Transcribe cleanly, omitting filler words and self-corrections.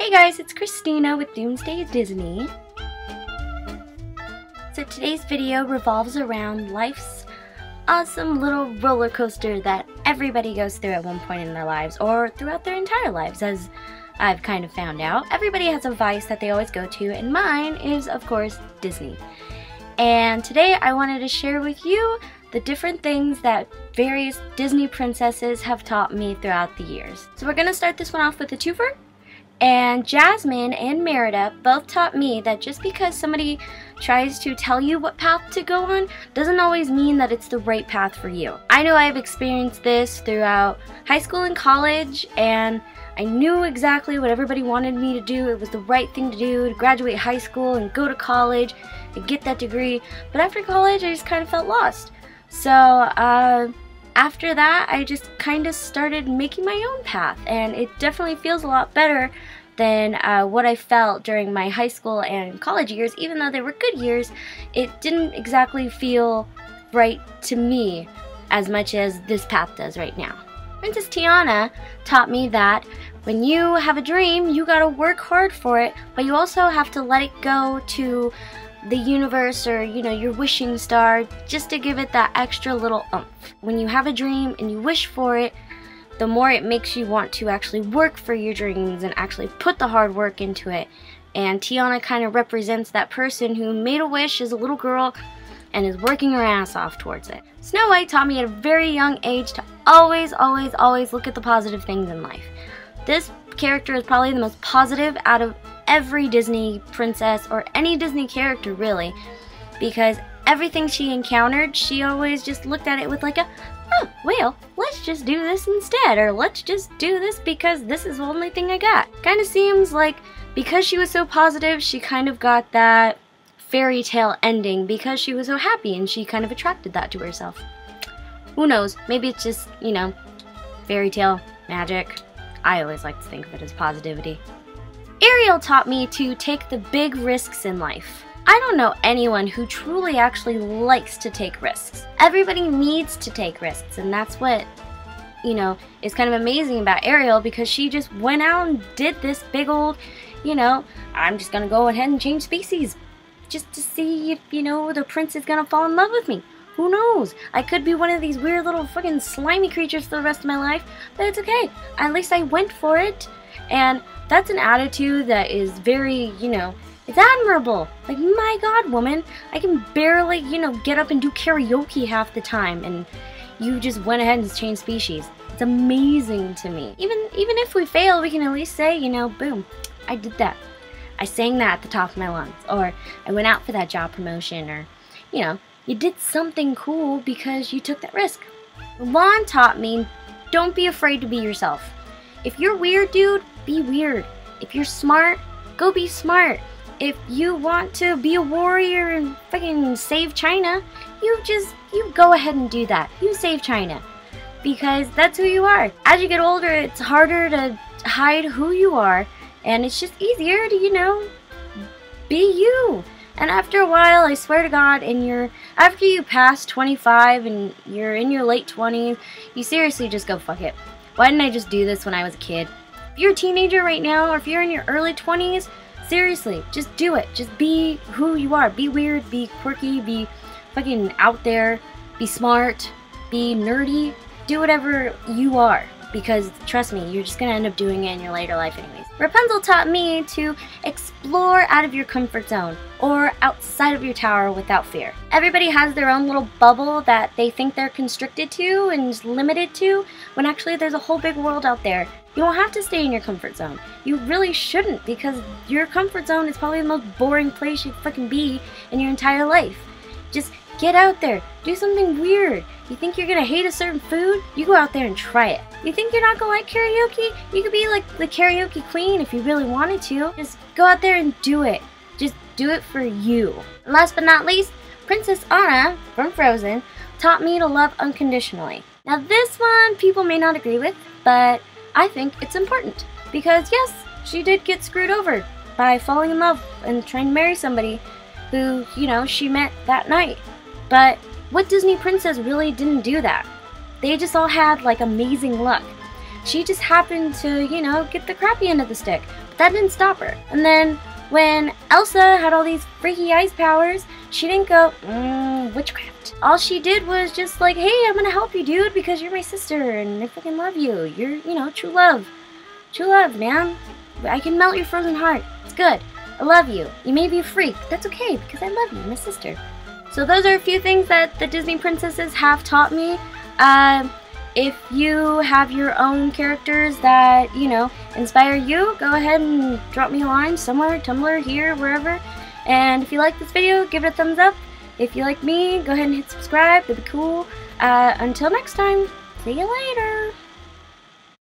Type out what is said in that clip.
Hey guys, it's Christina with Doomsday Disney. So today's video revolves around life's awesome little roller coaster that everybody goes through at one point in their lives, or throughout their entire lives, as I've kind of found out. Everybody has a vice that they always go to, and mine is, of course, Disney. And today I wanted to share with you the different things that various Disney princesses have taught me throughout the years. So we're going to start this one off with a twofer. And Jasmine and Merida both taught me that just because somebody tries to tell you what path to go on doesn't always mean that it's the right path for you. I know I've experienced this throughout high school and college, and I knew exactly what everybody wanted me to do. It was the right thing to do, to graduate high school and go to college and get that degree. But after college, I just kind of felt lost. So after that, I just kind of started making my own path, and it definitely feels a lot better than what I felt during my high school and college years. Even though they were good years, it didn't exactly feel right to me as much as this path does right now. Princess Tiana taught me that when you have a dream, you gotta work hard for it, but you also have to let it go to the universe, or your wishing star, just to give it that extra little oomph. When you have a dream and you wish for it, the more it makes you want to actually work for your dreams and actually put the hard work into it. And Tiana kind of represents that person who made a wish as a little girl and is working her ass off towards it. Snow White taught me at a very young age to always look at the positive things in life. This character is probably the most positive out of every Disney princess, or any Disney character really, because everything she encountered, she always just looked at it with like a, oh, well, let's just do this instead, or let's just do this because this is the only thing I got. Kind of seems like because she was so positive, she kind of got that fairy tale ending because she was so happy, and she kind of attracted that to herself. Who knows, maybe it's just, fairy tale magic. I always like to think of it as positivity. Ariel taught me to take the big risks in life. I don't know anyone who truly actually likes to take risks. Everybody needs to take risks, and that's what, is kind of amazing about Ariel, because she just went out and did this big old, I'm just gonna go ahead and change species just to see if, the prince is gonna fall in love with me. Who knows? I could be one of these weird little fucking slimy creatures for the rest of my life, but it's okay. At least I went for it, and that's an attitude that is very, it's admirable. Like, my God, woman, I can barely, get up and do karaoke half the time, and you just went ahead and changed species. It's amazing to me. Even if we fail, we can at least say, boom, I did that. I sang that at the top of my lungs, or I went out for that job promotion, or, you did something cool because you took that risk. Mulan taught me, don't be afraid to be yourself. If you're weird, dude, be weird. If you're smart, go be smart. If you want to be a warrior and fucking save China, you go ahead and do that. You save China. Because that's who you are. As you get older, it's harder to hide who you are, and it's just easier to, be you. And after a while, I swear to God, after you pass 25 and you're in your late 20s, you seriously just go, fuck it. Why didn't I just do this when I was a kid? If you're a teenager right now, or if you're in your early 20s, seriously, just do it. Just be who you are. Be weird, be quirky, be fucking out there, be smart, be nerdy. Do whatever you are, because trust me, you're just gonna end up doing it in your later life anyways. Rapunzel taught me to explore out of your comfort zone, or outside of your tower without fear. Everybody has their own little bubble that they think they're constricted to and limited to, when actually there's a whole big world out there. You don't have to stay in your comfort zone. You really shouldn't, because your comfort zone is probably the most boring place you fucking be in your entire life. Just get out there. Do something weird. You think you're gonna hate a certain food? You go out there and try it. You think you're not gonna like karaoke? You could be like the karaoke queen if you really wanted to. Just go out there and do it. Just do it for you. And last but not least, Princess Anna from Frozen taught me to love unconditionally. Now this one people may not agree with, but I think it's important. Because yes, she did get screwed over by falling in love and trying to marry somebody who, she met that night. But what Disney princess really didn't do that? They just all had like amazing luck. She just happened to, get the crappy end of the stick. that didn't stop her. And then when Elsa had all these freaky ice powers, she didn't go, witchcraft. All she did was just like, hey, I'm gonna help you, dude, because you're my sister and I fucking love you. You're, you know, true love. True love, man. I can melt your frozen heart. It's good. I love you. You may be a freak, but that's okay because I love you, my sister. So those are a few things that the Disney princesses have taught me. If you have your own characters that, you know, inspire you, go ahead and drop me a line somewhere, Tumblr, here, wherever. And if you like this video, give it a thumbs up. If you like me, go ahead and hit subscribe. It'd be cool. Until next time, see you later.